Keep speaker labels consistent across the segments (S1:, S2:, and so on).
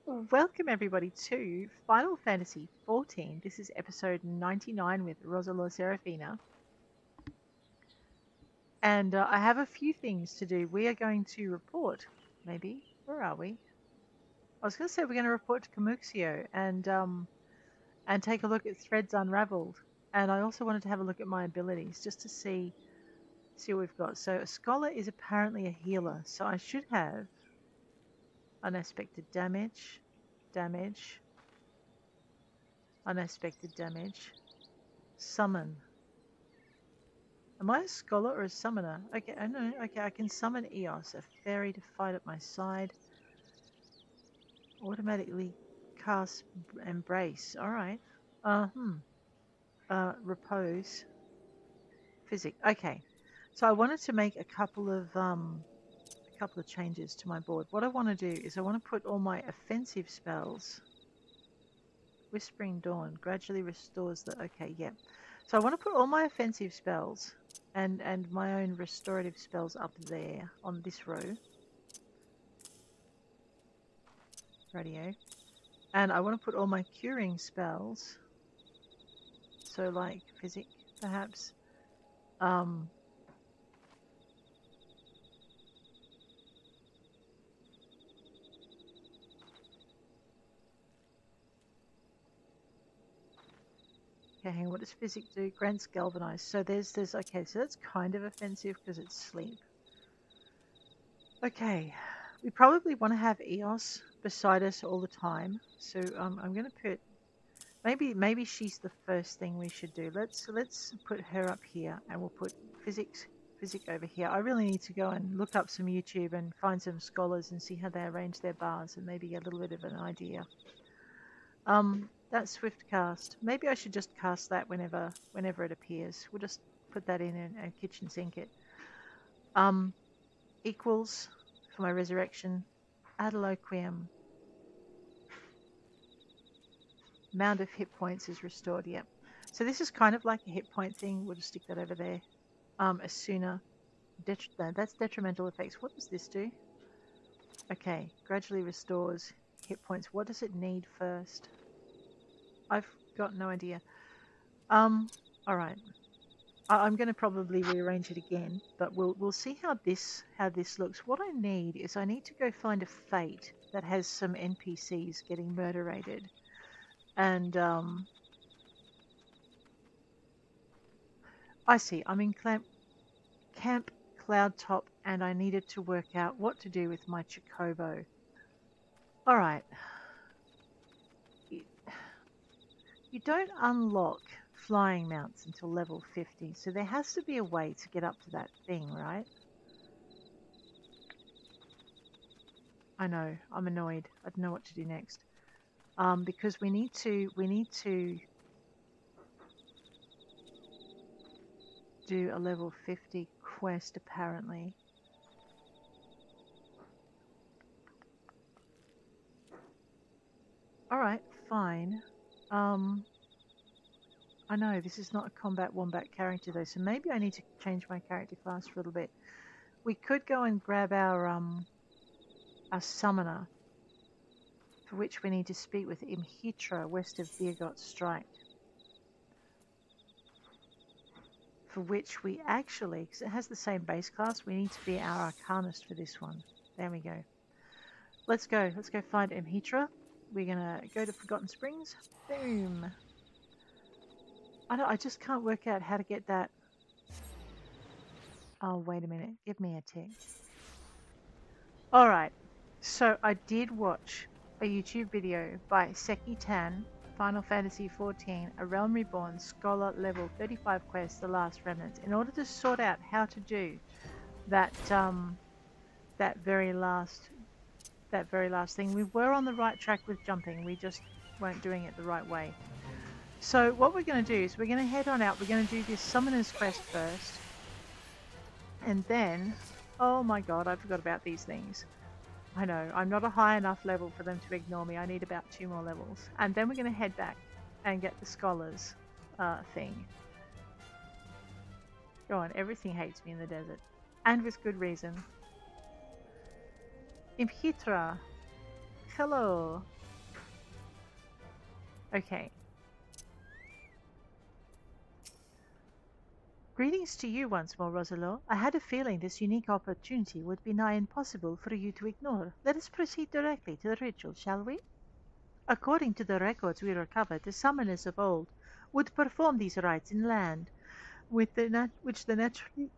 S1: Welcome everybody to Final Fantasy XIV. This is episode 99 with Roselore Serafina. And I have a few things to do. We are going to report, maybe. Where are we? I was going to say we're going to report to Camuxio and take a look at Threads Unraveled. And I also wanted to have a look at my abilities just to see what we've got. So a scholar is apparently a healer. So I should have unexpected damage, unexpected damage, summon. Am I a scholar or a summoner? Okay, I know. Okay, I can summon Eos, a fairy to fight at my side. Automatically cast Embrace. All right. Repose. Physic. Okay. So I wanted to make a couple of changes to my board. What I want to do is I want to put all my offensive spells. Whispering Dawn gradually restores the. Okay, yeah. So I want to put all my offensive spells and my own restorative spells up there on this row. Radio. And I want to put all my curing spells, so like physic perhaps, okay, what does physic do? Grants galvanize. So there's okay, so that's kind of offensive because it's sleep. Okay, we probably want to have Eos beside us all the time. So I'm going to put maybe she's the first thing we should do. Let's put her up here, and we'll put physic over here. I really need to go and look up some YouTube and find some scholars and see how they arrange their bars and maybe get a little bit of an idea. That's swift cast. Maybe I should just cast that whenever it appears. We'll just put that in and kitchen sink it. Equals for my resurrection. Adaloquium. Amount of hit points is restored. Yep. So this is kind of like a hit point thing. We'll just stick that over there. Asuna. That's detrimental effects. What does this do? Okay. Gradually restores hit points. What does it need first? I've got no idea. Alright. I'm going to probably rearrange it again, but we'll see how this looks. What I need is I need to go find a fate that has some NPCs getting murderated. And I see. I'm in Camp Cloudtop, and I needed to work out what to do with my Chocobo. Alright. You don't unlock flying mounts until level 50, so there has to be a way to get up to that thing, right? I know, I'm annoyed. I don't know what to do next. Because we need to do a level 50 quest apparently. Alright, fine. I know, this is not a combat wombat character though, so maybe I need to change my character class for a little bit. We could go and grab our summoner, for which we need to speak with Imhitra west of Birgot Strike. For which we actually, because it has the same base class, we need to be our Arcanist for this one. There we go. Let's go find Imhitra. We're gonna go to Forgotten Springs. Boom. I just can't work out how to get that. Oh, wait a minute. Give me a tick. Alright. So I did watch a YouTube video by Seki Tan, Final Fantasy XIV, A Realm Reborn, Scholar Level 35 quest, The Last Remnants, in order to sort out how to do that very last thing. We were on the right track with jumping, we just weren't doing it the right way. So what we're going to do is we're going to head on out. We're going to do this Summoner's Quest first. And then, oh my god, I forgot about these things. I know, I'm not a high enough level for them to ignore me. I need about 2 more levels. And then we're going to head back and get the Scholars thing. Go on, everything hates me in the desert. And with good reason. Imhitra. Hello. Okay. Greetings to you once more, Roselore. I had a feeling this unique opportunity would be nigh impossible for you to ignore. Let us proceed directly to the ritual, shall we? According to the records we recovered, the summoners of old would perform these rites in land, which the naturally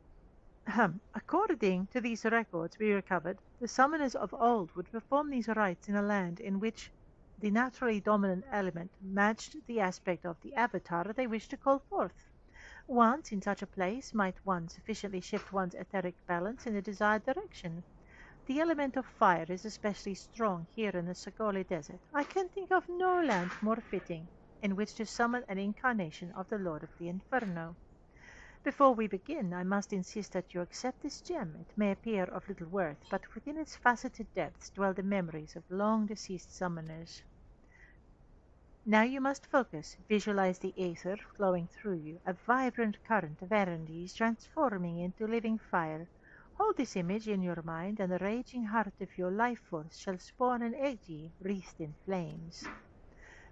S1: according to these records we recovered, the summoners of old would perform these rites in a land in which the naturally dominant element matched the aspect of the avatar they wished to call forth. Once in such a place might one sufficiently shift one's etheric balance in the desired direction. The element of fire is especially strong here in the Sagoli Desert. I can think of no land more fitting in which to summon an incarnation of the Lord of the Inferno. Before we begin, I must insist that you accept this gem. It may appear of little worth, but within its faceted depths dwell the memories of long-deceased summoners. Now you must focus. Visualize the aether flowing through you, a vibrant current of energies transforming into living fire. Hold this image in your mind, and the raging heart of your life force shall spawn an eggy wreathed in flames.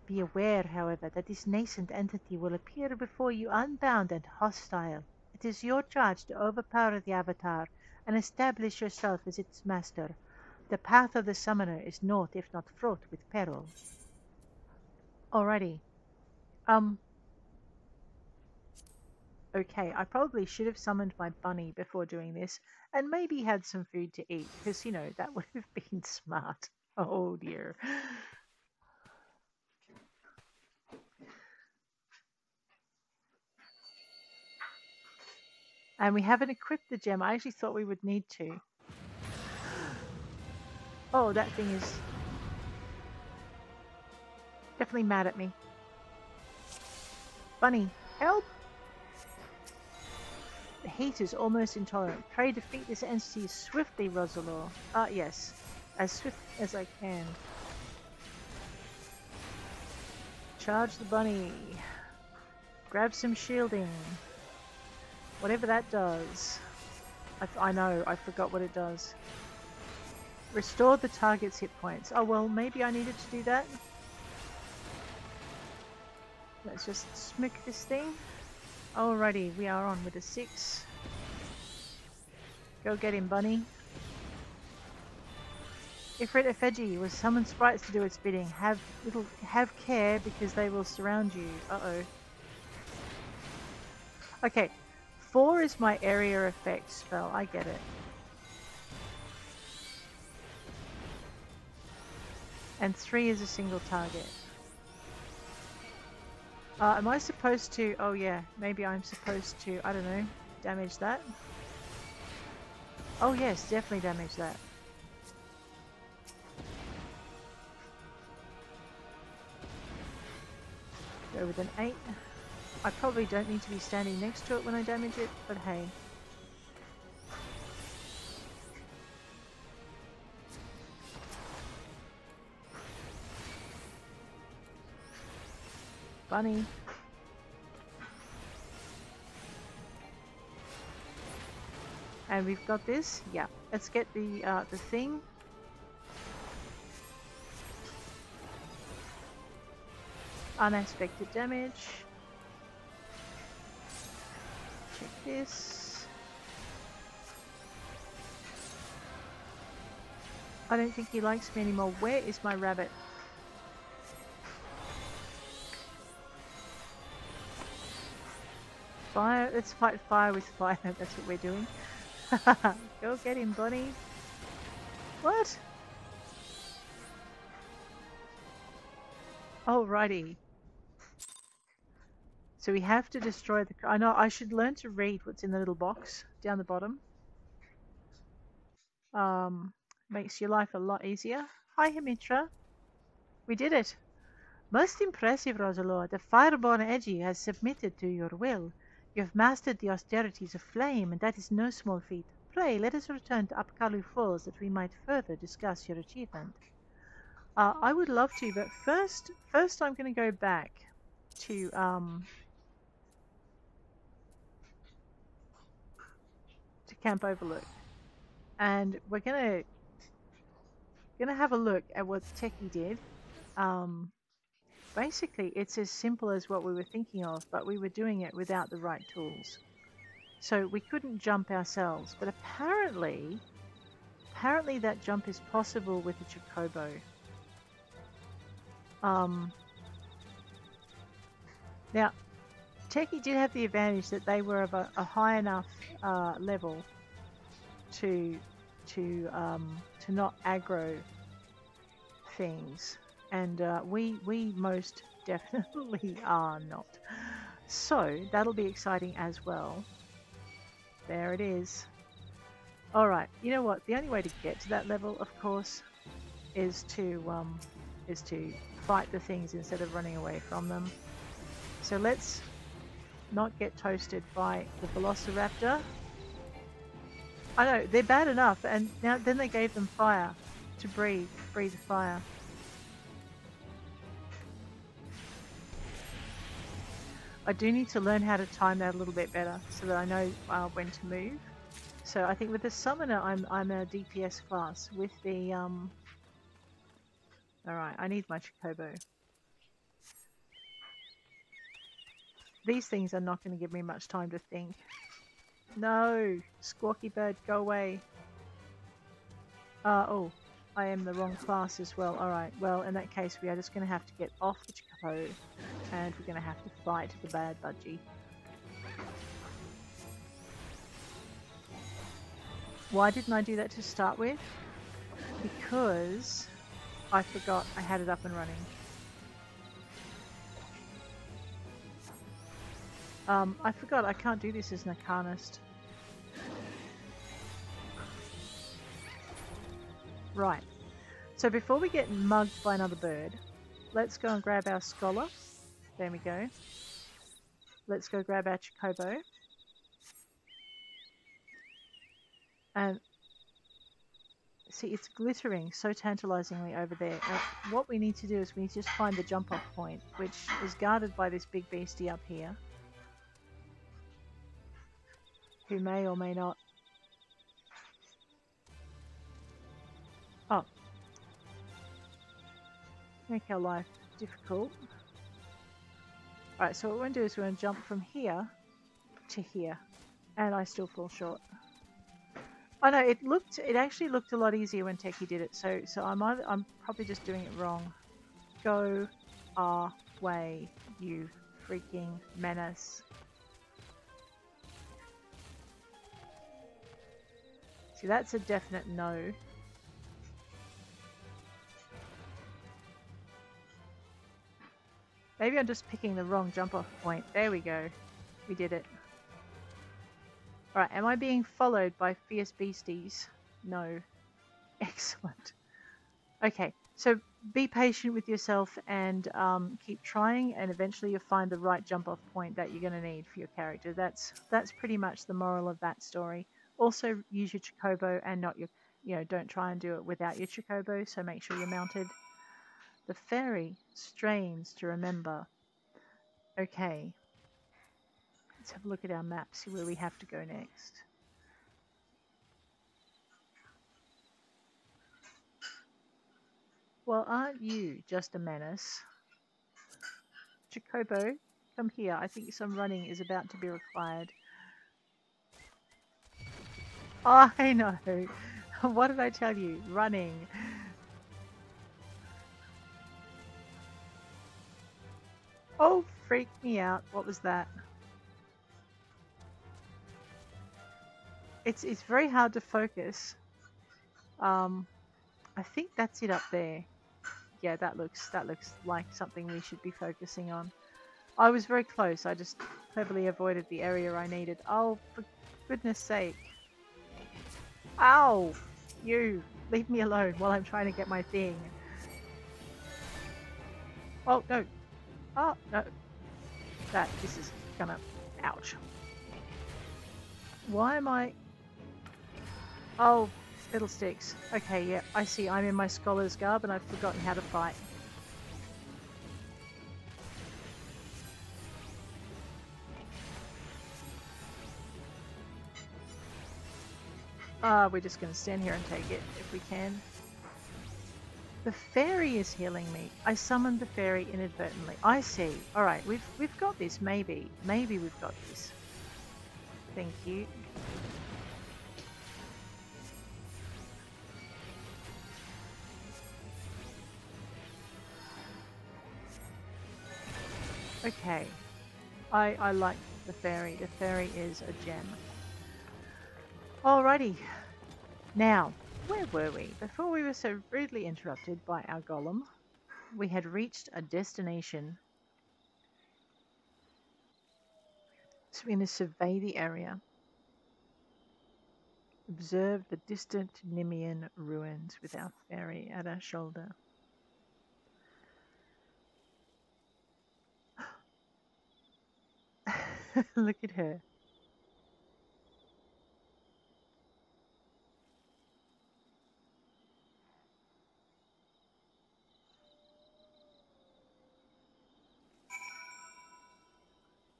S1: Be aware, however, that this nascent entity will appear before you unbound and hostile. It is your charge to overpower the avatar and establish yourself as its master. The path of the summoner is naught if not fraught with peril. Alrighty. Okay, I probably should have summoned my bunny before doing this, and maybe had some food to eat, because, that would have been smart. Oh dear. And we haven't equipped the gem. I actually thought we would need to. Oh, that thing is definitely mad at me. Bunny, help! The heat is almost intolerant. Pray defeat this entity swiftly, Roselore. Ah, yes. As swift as I can. Charge the bunny. Grab some shielding. Whatever that does. I know, I forgot what it does. Restore the target's hit points. Oh, well, maybe I needed to do that. Let's just smoke this thing. Alrighty, we are on with a 6. Go get him, bunny. Ifrit FFXIV was summoned sprites to do its bidding. Have care because they will surround you. Uh-oh. Okay, 4 is my area effect spell. I get it. And 3 is a single target. Am I supposed to... Oh yeah, maybe I'm supposed to, I don't know, damage that? Oh yes, definitely damage that. Go with an 8. I probably don't need to be standing next to it when I damage it, but hey. Bunny. And we've got this. Yeah. Let's get the thing. Unexpected damage. Check this. I don't think he likes me anymore. Where is my rabbit? Fire. Let's fight fire with fire. That's what we're doing. Go get him, bunny. What? Alrighty. So we have to destroy the... I know, I should learn to read what's in the little box down the bottom. Makes your life a lot easier. Hi, Himitra. We did it. Most impressive, Roselore. The fireborn Edgy has submitted to your will. You have mastered the Austerities of Flame, and that is no small feat. Pray, let us return to Upkalu Falls that we might further discuss your achievement. I would love to, but first I'm going to go back to Camp Overlook, and we're gonna have a look at what Techie did. basically it's as simple as what we were thinking of, but we were doing it without the right tools. So we couldn't jump ourselves, but apparently that jump is possible with the Chocobo. Now, Techie did have the advantage that they were of a high enough level to not aggro things, and we most definitely are not. So that'll be exciting as well. There it is. All right. You know what? The only way to get to that level, of course, is to fight the things instead of running away from them. So let's not get toasted by the Velociraptor. I know, they're bad enough, and now then they gave them fire to breathe fire. I do need to learn how to time that a little bit better so that I know when to move. So I think with the Summoner, I'm a DPS class. With the alright, I need my Chocobo. These things are not going to give me much time to think. No! Squawky bird, go away. Oh, I am the wrong class as well. Alright, well in that case we are just going to have to get off the Chocobo and we're going to have to fight the bad budgie. Why didn't I do that to start with? Because I forgot I had it up and running. I forgot I can't do this as an Arcanist. Right, so before we get mugged by another bird, let's go and grab our Scholar. There we go. Let's go grab our Chocobo. And see, it's glittering so tantalizingly over there. Now, what we need to do is we need to just find the jump off point, which is guarded by this big beastie up here, who may or may not. Oh. Make our life difficult. Alright, so what we're going to do is we're going to jump from here to here. And I still fall short. Oh no, it actually looked a lot easier when Techie did it, so I'm probably just doing it wrong. Go away, you freaking menace. See, that's a definite no. Maybe I'm just picking the wrong jump off point. There we go. We did it. Alright, am I being followed by fierce beasties? No. Excellent. Okay, so be patient with yourself and keep trying, and eventually you'll find the right jump off point that you're going to need for your character. That's pretty much the moral of that story. Also use your Chocobo and not your, don't try and do it without your Chocobo, so make sure you're mounted. The fairy strains to remember. Okay. Let's have a look at our map, see where we have to go next. Well, aren't you just a menace? Chocobo, come here. I think some running is about to be required. Oh, I know. What did I tell you? Running. Oh, freak me out. What was that? It's very hard to focus. I think that's it up there. Yeah, that looks like something we should be focusing on. I was very close. I just cleverly avoided the area I needed. Oh, for goodness sake. Ow! You! Leave me alone while I'm trying to get my thing. Oh, no. Oh, no. This is gonna... Ouch. Why am I... Oh, fiddlesticks. Okay, yeah, I see. I'm in my scholar's garb and I've forgotten how to fight. We're just going to stand here and take it if we can. The fairy is healing me. I summoned the fairy inadvertently. I see. All right, we've got this. Maybe we've got this. Thank you. Okay. I like the fairy. The fairy is a gem. Alrighty. Now, where were we? Before we were so rudely interrupted by our golem, we had reached a destination. So we're going to survey the area. Observe the distant Nymian ruins with our fairy at our shoulder. Look at her.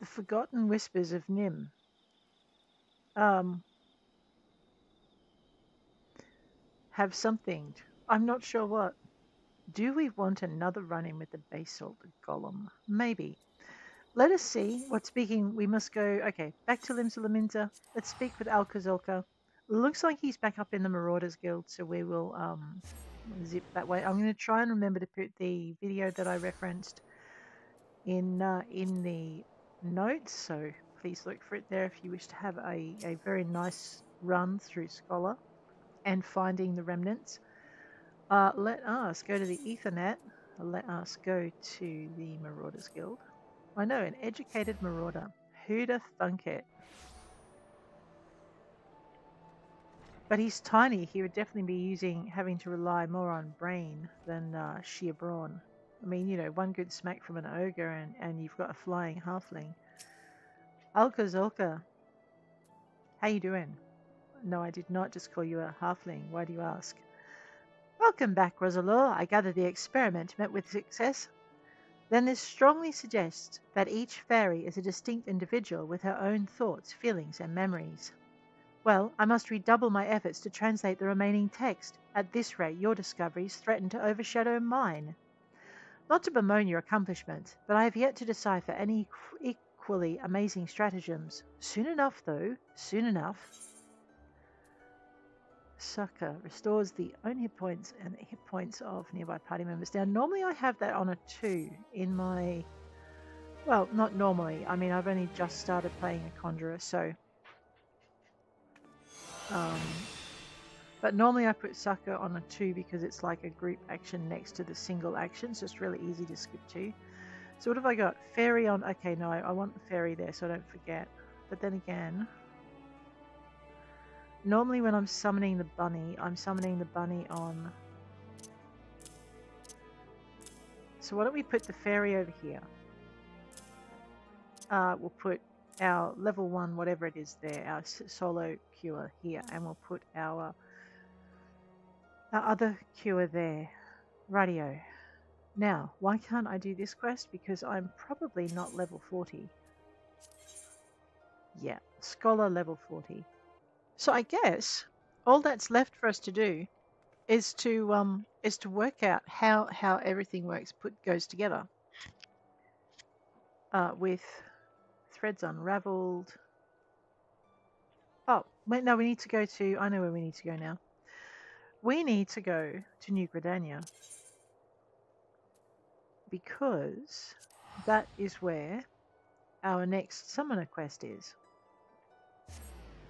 S1: The forgotten whispers of Nym. Have something. I'm not sure what. Do we want another run-in with the basalt golem? Maybe. Let us see. What speaking? We must go. Okay, back to Limsa. Let's speak with Alka Zolka. Looks like he's back up in the Marauders Guild, so we will zip that way. I'm going to try and remember to put the video that I referenced in the notes, so please look for it there if you wish to have a very nice run through Scholar and finding the remnants. Let us go to the Ethernet. Let us go to the Marauders Guild. I know, an educated marauder. Who'd have thunk it? But he's tiny. He would definitely be having to rely more on brain than sheer brawn. I mean, you know, one good smack from an ogre and you've got a flying halfling. Alka Zolka. How you doing? No, I did not just call you a halfling. Why do you ask? Welcome back, Roselore. I gather the experiment met with success. Then this strongly suggests that each fairy is a distinct individual with her own thoughts, feelings, and memories. Well, I must redouble my efforts to translate the remaining text. At this rate, your discoveries threaten to overshadow mine. Not to bemoan your accomplishment, but I have yet to decipher any equally amazing stratagems. Soon enough, though. Soon enough. Sucker restores the own hit points and the hit points of nearby party members. Now, normally I have that on a 2 in my... Well, not normally. I mean, I've only just started playing a Conjurer, so... but normally I put Sucker on a 2 because it's like a group action next to the single action, so it's really easy to skip to. So what have I got? Fairy on... Okay, no, I want the fairy there so I don't forget. But then again... Normally when I'm summoning the bunny on... So why don't we put the fairy over here? We'll put our level 1, whatever it is there, our solo cure here, and we'll put our other cure there. Rightio. Now, why can't I do this quest? Because I'm probably not level 40. Yeah, Scholar level 40. So I guess all that's left for us to do is to work out how everything goes together. With Threads Unraveled. Oh, wait, no, we need to go to... I know where we need to go now. We need to go to New Gridania. Because that is where our next summoner quest is.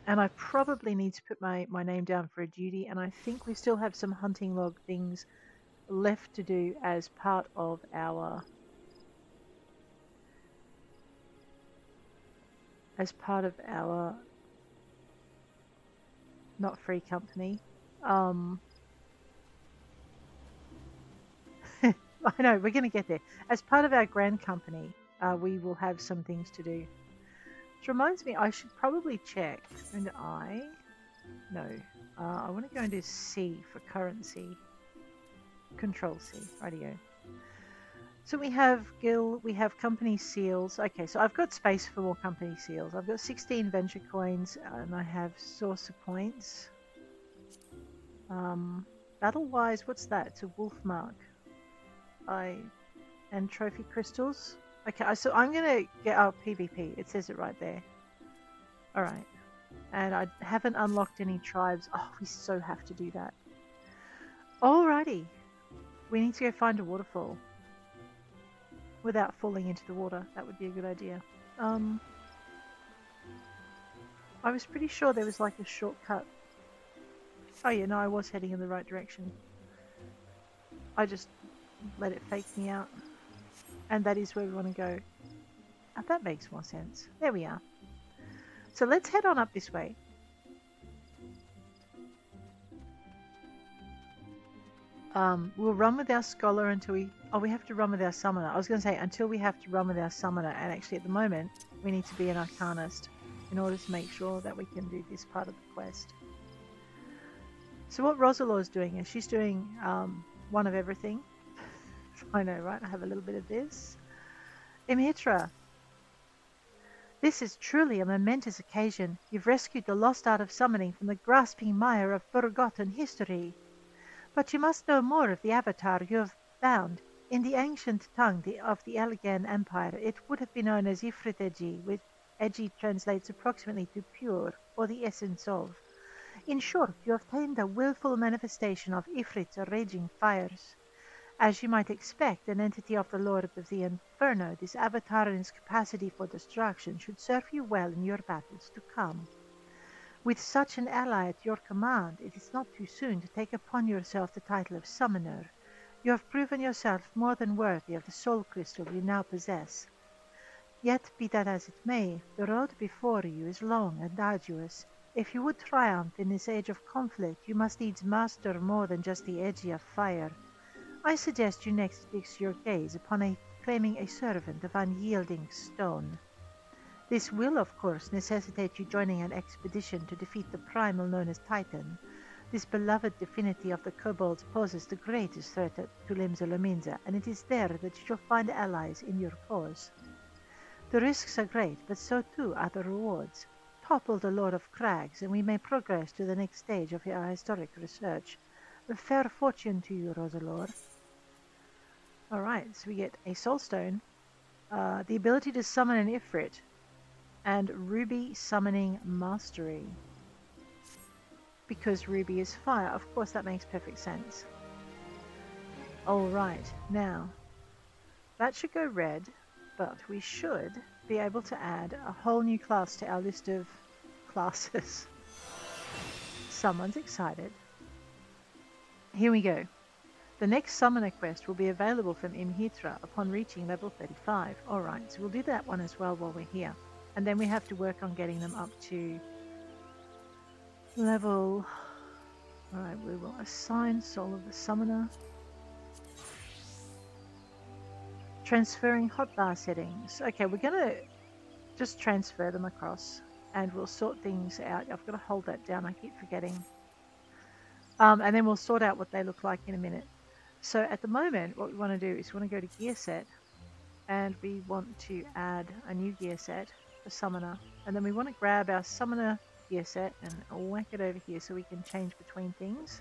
S1: And I probably need to put my name down for a duty, and I think we still have some hunting log things left to do as part of our... not free company. I know, we're going to get there. As part of our grand company, we will have some things to do. Which reminds me, I should probably check. And I want to go into C for currency. Control C, rightio. So we have we have company seals. Okay, so I've got space for more company seals. I've got 16 venture coins and I have saucer points. Battle-wise, what's that? It's a wolf mark. And trophy crystals. Okay, so I'm gonna get our PvP. It says it right there. Alright. And I haven't unlocked any tribes. Oh, we so have to do that. Alrighty. We need to go find a waterfall. Without falling into the water. That would be a good idea. I was pretty sure there was like a shortcut. Oh yeah, no, I was heading in the right direction. I just let it fake me out. And that is where we want to go. Oh, that makes more sense. There we are. So let's head on up this way. We'll run with our scholar until we... Oh, we have to run with our summoner. I was going to say until we have to run with our summoner. And actually at the moment, we need to be an arcanist in order to make sure that we can do this part of the quest. So what Roselore is doing is she's doing one of everything. I know, right? I have a little bit of this. Imhitra. This is truly a momentous occasion. You've rescued the lost art of summoning from the grasping mire of forgotten history. But you must know more of the avatar you have found. In the ancient tongue of the Allegan Empire, it would have been known as Ifrit Eji, which Eji translates approximately to pure, or the essence of. In short, you have obtained a willful manifestation of Ifrit's raging fires. As you might expect, an entity of the Lord of the Inferno, this avatar and its capacity for destruction should serve you well in your battles to come. With such an ally at your command, it is not too soon to take upon yourself the title of Summoner. You have proven yourself more than worthy of the soul crystal you now possess. Yet, be that as it may, the road before you is long and arduous. If you would triumph in this age of conflict, you must needs master more than just the edge of fire. I suggest you next fix your gaze upon claiming a servant of unyielding stone. This will, of course, necessitate you joining an expedition to defeat the primal known as Titan. This beloved divinity of the kobolds poses the greatest threat to Limsa, and it is there that you shall find allies in your cause. The risks are great, but so too are the rewards. Topple the Lord of Crags, and we may progress to the next stage of our historic research. Fair fortune to you, Roselore. Alright, so we get a soulstone, the ability to summon an Ifrit, and Ruby Summoning Mastery. Because Ruby is fire, of course that makes perfect sense. Alright, now, that should go red, but we should be able to add a whole new class to our list of classes. Someone's excited. Here we go. The next summoner quest will be available from Imhitra upon reaching level 35. Alright, so we'll do that one as well while we're here. And then we have to work on getting them up to level... Alright, we will assign Soul of the Summoner. Transferring hotbar settings. Okay, we're going to just transfer them across and we'll sort things out. I've got to hold that down, I keep forgetting. And then we'll sort out what they look like in a minute. So at the moment, what we want to do is we want to go to gear set and we want to add a new gear set for summoner. And then we want to grab our summoner gear set and whack it over here so we can change between things.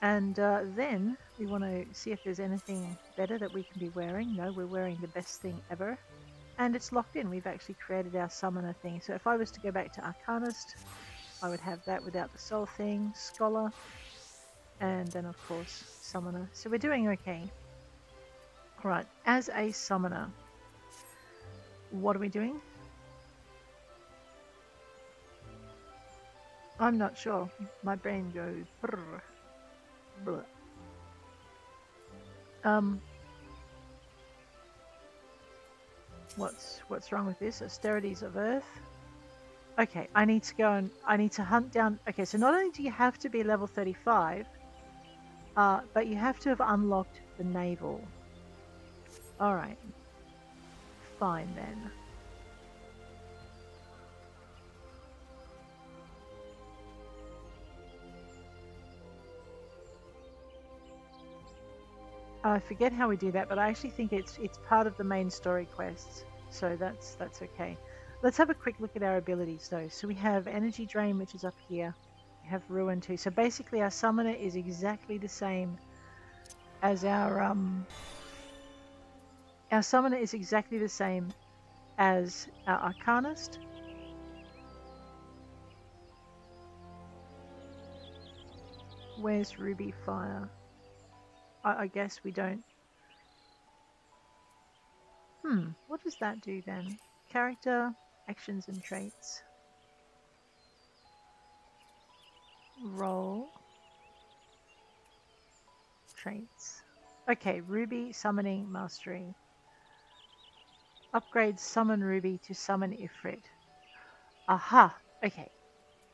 S1: And then we want to see if there's anything better that we can be wearing. No, we're wearing the best thing ever. And it's locked in. We've actually created our summoner thing. So if I was to go back to Arcanist, I would have that without the soul thing, Scholar, and then of course Summoner. So we're doing okay. Alright, as a Summoner, what are we doing? I'm not sure. My brain goes brr, brr. What's wrong with this? Austerities of Earth. Okay, I need to go and I need to hunt down. Okay, so not only do you have to be level 35, but you have to have unlocked the naval. Alright. Fine then. I forget how we do that, but I actually think it's part of the main story quests, so that's okay. Let's have a quick look at our abilities though. So we have Energy Drain, which is up here. have Ruin too. So basically our summoner is exactly the same as our summoner is exactly the same as our Arcanist. Where's Ruby Fire? I guess we don't. What does that do then? Character, actions and traits. Role. Traits. Okay, Ruby Summoning Mastery. Upgrade Summon Ruby to Summon Ifrit. Aha! Okay.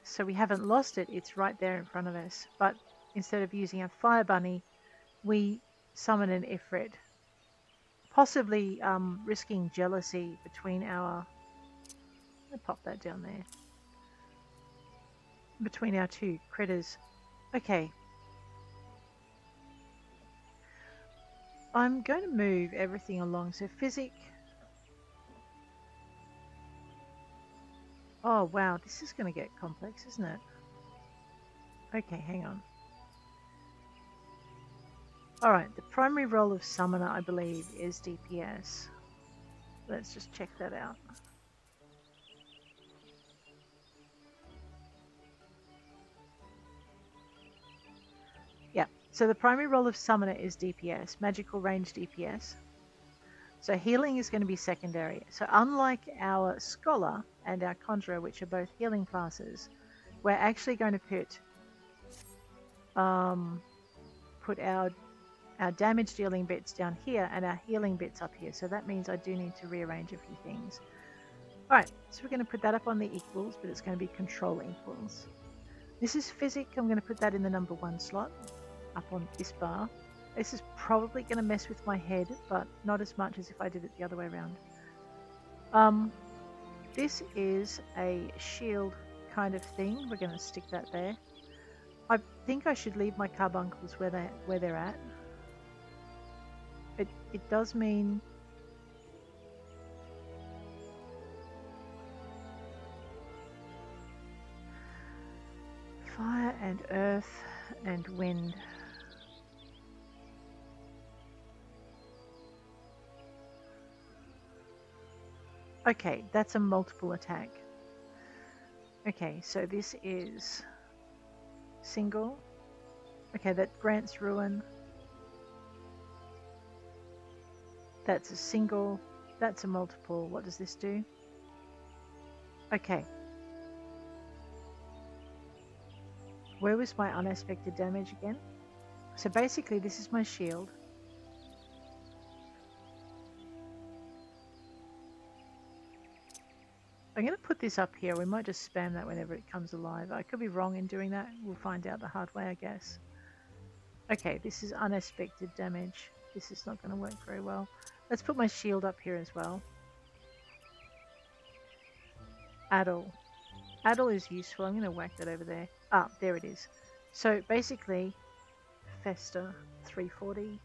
S1: So we haven't lost it, it's right there in front of us. But instead of using a Fire Bunny, we summon an Ifrit. Possibly risking jealousy between our... I'll pop that down there. Between our two critters. Okay. I'm going to move everything along. So Physic... Oh wow, this is going to get complex, isn't it? Okay, hang on. Alright, the primary role of Summoner, I believe, is DPS. Let's just check that out. Yeah, so the primary role of Summoner is DPS, magical range DPS. So healing is going to be secondary. So unlike our Scholar and our Conjurer, which are both healing classes, we're actually going to put our damage dealing bits down here and our healing bits up here. So that means I do need to rearrange a few things. Alright, so we're going to put that up on the equals, but it's going to be control equals. This is Physic. I'm going to put that in the number 1 slot up on this bar. This is probably going to mess with my head, but not as much as if I did it the other way around. This is a shield kind of thing. We're going to stick that there. I think I should leave my carbuncles where they're at. It does mean fire and earth and wind. Okay, that's a multiple attack. Okay, so this is single. Okay, that grants ruin. That's a single. That's a multiple. What does this do? Okay. Where was my unaspected damage again? So basically this is my shield. I'm going to put this up here. We might just spam that whenever it comes alive. I could be wrong in doing that. We'll find out the hard way, I guess. Okay, this is unaspected damage. This is not going to work very well. Let's put my shield up here as well. Addle. Addle is useful. I'm going to whack that over there. Ah, there it is. So basically, Fester 340.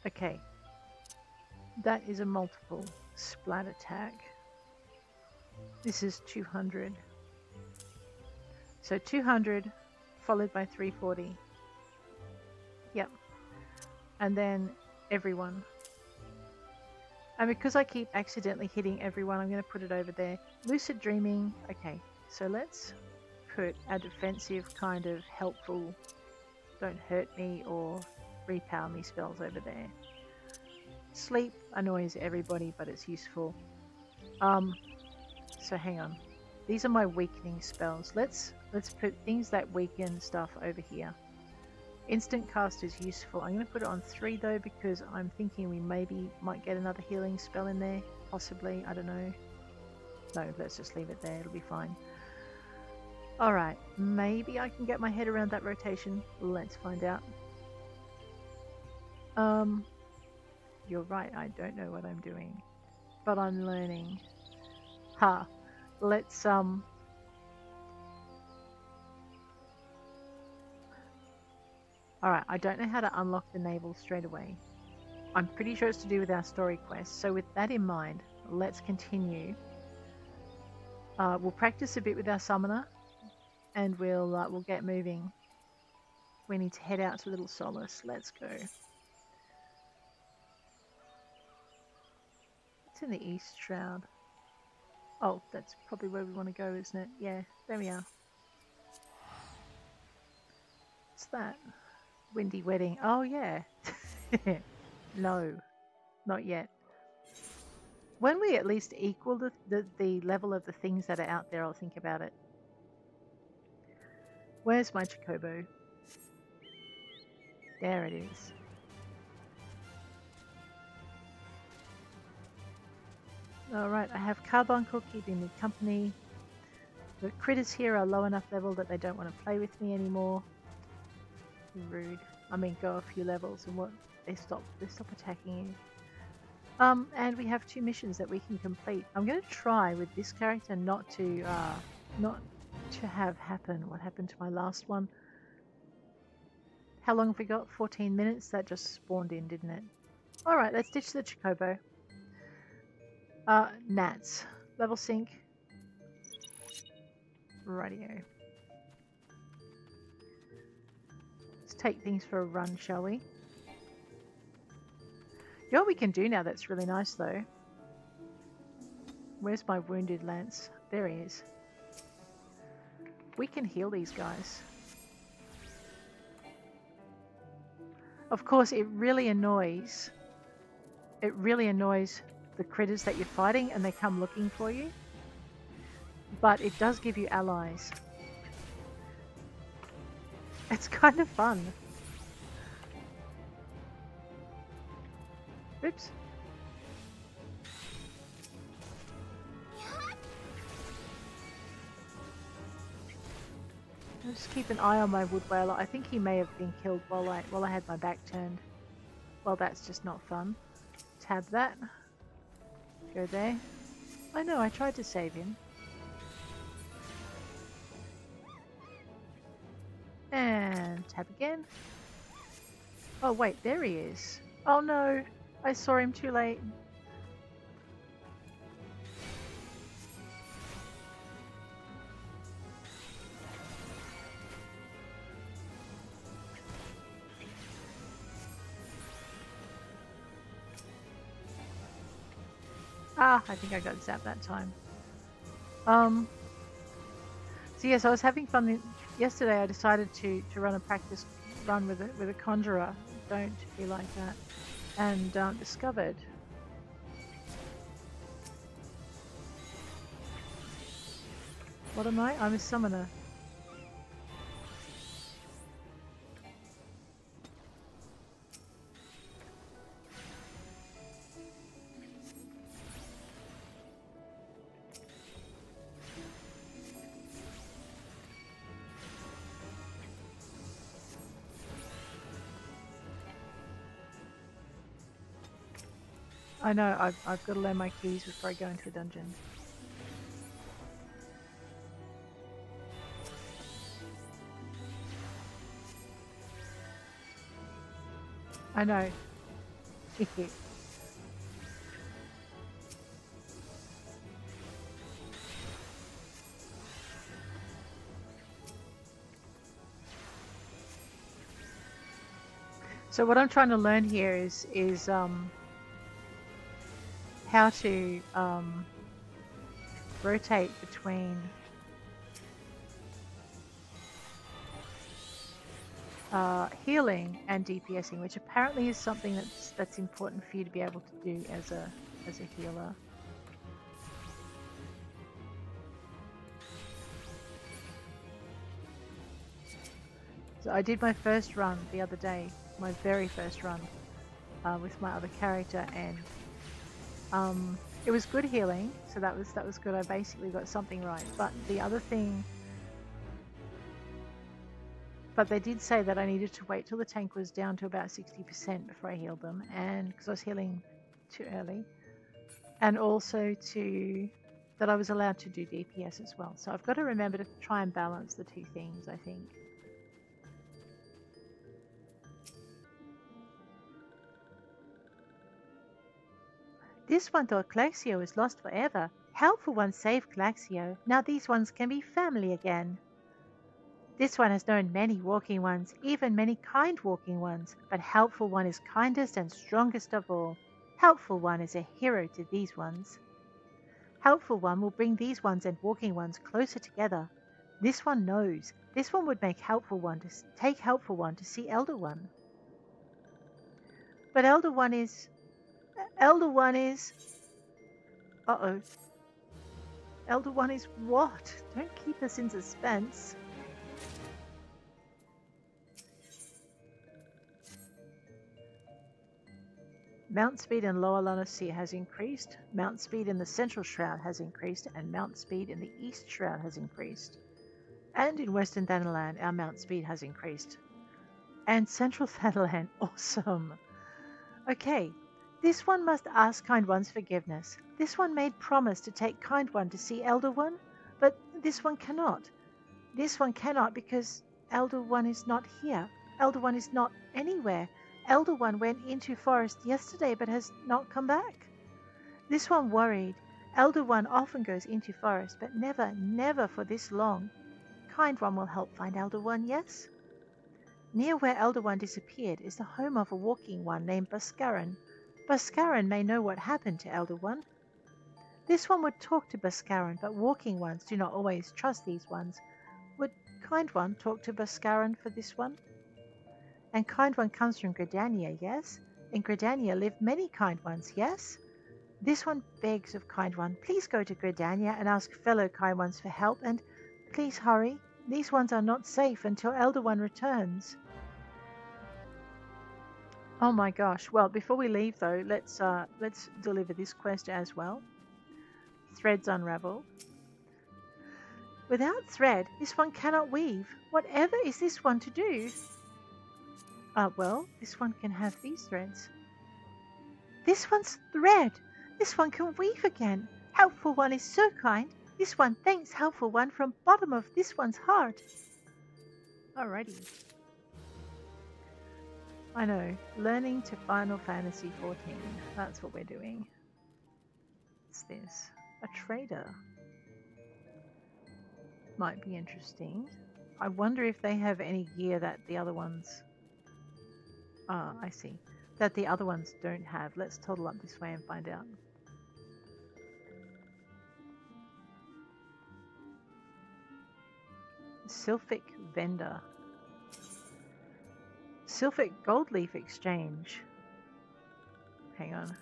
S1: Okay. That is a multiple splat attack. This is 200. So 200 followed by 340. Yep. And then everyone. And because I keep accidentally hitting everyone, I'm going to put it over there. Lucid Dreaming. Okay, so let's put a defensive kind of helpful, don't hurt me or repower me spells over there. Sleep annoys everybody, but it's useful. So hang on. These are my weakening spells. Let's put things that weaken stuff over here. Instant cast is useful. I'm going to put it on 3 though, because I'm thinking we maybe might get another healing spell in there. Possibly, I don't know. No, let's just leave it there. It'll be fine. Alright, maybe I can get my head around that rotation. Let's find out. You're right, I don't know what I'm doing. But I'm learning. Ha! Let's, Alright, I don't know how to unlock the navel straight away. I'm pretty sure it's to do with our story quest. So with that in mind, let's continue. We'll practice a bit with our summoner. and we'll get moving. We need to head out to Little Solace. Let's go. It's in the East Shroud. Oh, that's probably where we want to go, isn't it? Yeah, there we are. What's that? Windy Wedding. Oh, yeah. No, not yet. When we at least equal the level of the things that are out there, I'll think about it. Where's my Chocobo? There it is. Alright, I have Carbuncle keeping me company. The critters here are low enough level that they don't want to play with me anymore. Rude. I mean, go a few levels and what they stop attacking you. And we have 2 missions that we can complete. I'm going to try with this character not to have happen what happened to my last one. How long have we got? 14 minutes? That just spawned in, didn't it? Alright, let's ditch the Chocobo. Gnats. Level sync. Rightio. Let's take things for a run, shall we? You know what we can do now that's really nice though? Where's my wounded lance? There he is. We can heal these guys. Of course, it really annoys the critters that you're fighting and they come looking for you. But it does give you allies. It's kind of fun. Oops. I'll just keep an eye on my wood whaler. I think he may have been killed while I had my back turned. Well, that's just not fun. Tab that. Go there. I know, I tried to save him. And tab again. Oh wait, there he is. Oh no, I saw him too late. Ah, I think I got zapped that time. So yes, I was having fun yesterday. I decided to run a practice run with a conjurer. Don't be like that. And discovered what am I? I'm a summoner. I know, I've got to learn my keys before I go into a dungeon. I know. So what I'm trying to learn here is how to rotate between healing and DPSing, which apparently is something that's important for you to be able to do as a healer. So I did my first run the other day, my very first run with my other character, and it was good healing, so that was good. I basically got something right. But the other thing, but they did say that I needed to wait till the tank was down to about 60% before I healed them, and because I was healing too early, and also that I was allowed to do DPS as well. So I've got to remember to try and balance the 2 things, I think. This one thought Claxio was lost forever. Hell for one saved Claxio. Now these ones can be family again. This one has known many walking ones, even many kind walking ones, but Helpful One is kindest and strongest of all. Helpful One is a hero to these ones. Helpful One will bring these ones and walking ones closer together. This one knows. This one would make Helpful One to take Helpful One to see Elder One. But Elder One is... Uh-oh. Elder One is what? Don't keep us in suspense. Mount speed in Lower La Noscea has increased, Mount speed in the Central Shroud has increased, and Mount speed in the East Shroud has increased. And in Western Thanalan, our Mount speed has increased. And Central Thanalan, awesome. Okay, this one must ask Kind One's forgiveness. This one made promise to take Kind One to see Elder One, but this one cannot. This one cannot because Elder One is not here. Elder One is not anywhere. Elder One went into forest yesterday but has not come back. This one worried. Elder One often goes into forest, but never for this long. Kind One will help find Elder One, yes? Near where Elder One disappeared is the home of a walking one named Bhaskaran. Bhaskaran may know what happened to Elder One. This one would talk to Bhaskaran, but walking ones do not always trust these ones. Would Kind One talk to Bhaskaran for this one? And Kind One comes from Gridania, yes? In Gridania live many Kind Ones, yes? This one begs of Kind One, please go to Gridania and ask fellow Kind Ones for help, and please hurry. These ones are not safe until Elder One returns. Oh my gosh. Well, before we leave though, let's deliver this quest as well. Threads Unraveled. Without thread, this one cannot weave. Whatever is this one to do? Well, this one can have these threads. This one's thread. This one can weave again. Helpful One is so kind. This one thanks Helpful One from bottom of this one's heart. Alrighty. I know. Learning to Final Fantasy 14. That's what we're doing. What's this? A trader. Might be interesting. I wonder if they have any gear that the other ones... Ah, I see. That the other ones don't have. Let's toddle up this way and find out. Sylphic Vendor. Sylphic Gold Leaf Exchange. Hang on.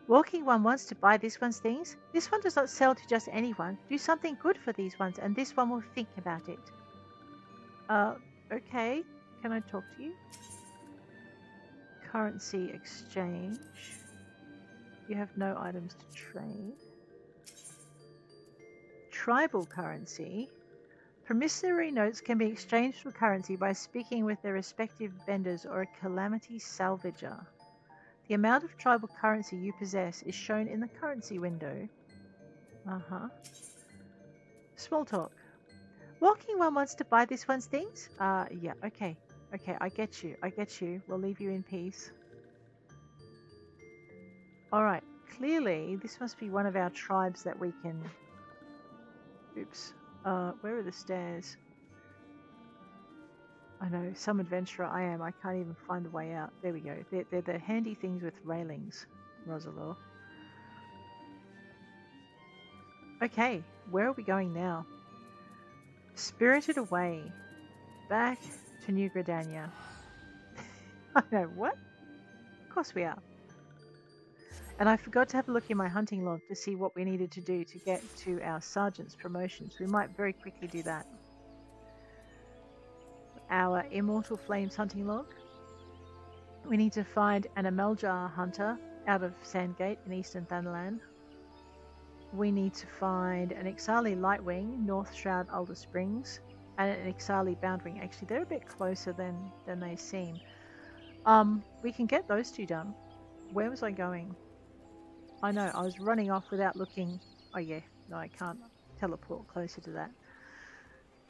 S1: Walking One wants to buy this one's things. This one does not sell to just anyone. Do something good for these ones and this one will think about it. Okay. Can I talk to you? Currency exchange. You have no items to trade. Tribal currency. Promissory notes can be exchanged for currency by speaking with their respective vendors or a calamity salvager. The amount of tribal currency you possess is shown in the currency window. Small talk. Walking One wants to buy this one's things? Yeah, okay. Okay, I get you. We'll leave you in peace. Alright, clearly this must be one of our tribes that we can... Oops. Where are the stairs? I know, some adventurer I am. I can't even find the way out. There we go. They're the handy things with railings, Roselore. Okay, where are we going now? Spirited away. Back to New Gridania. I know, what? Of course we are. And I forgot to have a look in my hunting log to see what we needed to do to get to our sergeant's promotions. We might very quickly do that. Our Immortal Flames hunting log. We need to find an Ameljar hunter out of Sandgate in Eastern Thanalan. We need to find an Ixali Lightwing, North Shroud Alder Springs, and an Ixali Boundwing. Actually, they're a bit closer than they seem. We can get those two done. Where was I going? I know, I was running off without looking. Oh yeah, no, I can't teleport closer to that.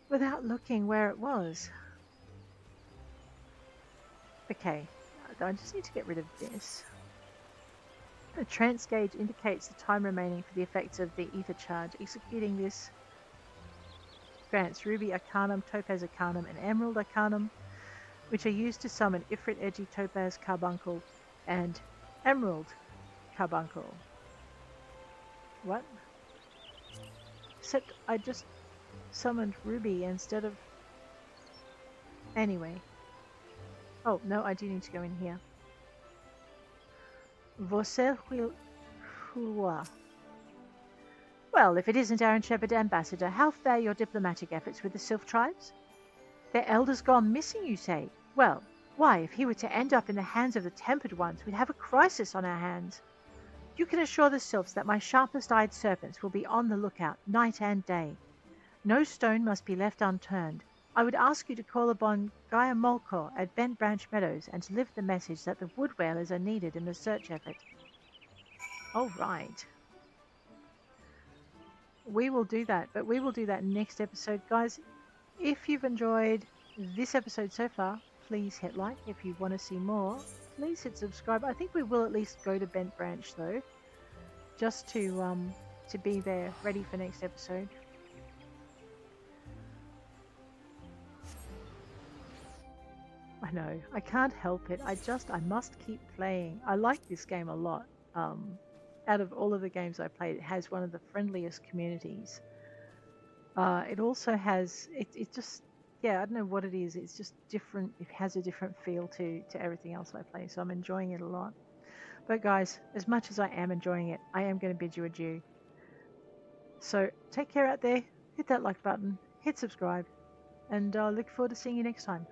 S1: Without looking where it was. Okay, I just need to get rid of this. The trance gauge indicates the time remaining for the effects of the ether charge. Executing this grants Ruby Arcanum, Topaz Arcanum, and Emerald Arcanum, which are used to summon Ifrit Edgy Topaz Carbuncle and Emerald Carbuncle. What? Except I just summoned Ruby instead of... Anyway. Oh, no, I do need to go in here. Roselore. Well, if it isn't our intrepid ambassador, how fare your diplomatic efforts with the Sylph tribes? Their elders gone missing, you say? Well, why, if he were to end up in the hands of the Tempered Ones, we'd have a crisis on our hands. You can assure the Sylphs that my sharpest-eyed serpents will be on the lookout night and day. No stone must be left unturned. I would ask you to call upon Gaia Molkor at Bentbranch Meadows and to deliver the message that the wood whalers are needed in the search effort. All right. We will do that, but we will do that next episode. Guys, if you've enjoyed this episode so far, please hit like. If you want to see more, please hit subscribe. I think we will at least go to Bentbranch though, just to be there ready for next episode. I know, I can't help it. I must keep playing. I like this game a lot. Out of all of the games I played, it has one of the friendliest communities. It also has, it just, yeah, I don't know what it is. It's just different. It has a different feel to everything else I play. So I'm enjoying it a lot. But guys, as much as I am enjoying it, I am going to bid you adieu. So take care out there. Hit that like button. Hit subscribe. And look forward to seeing you next time.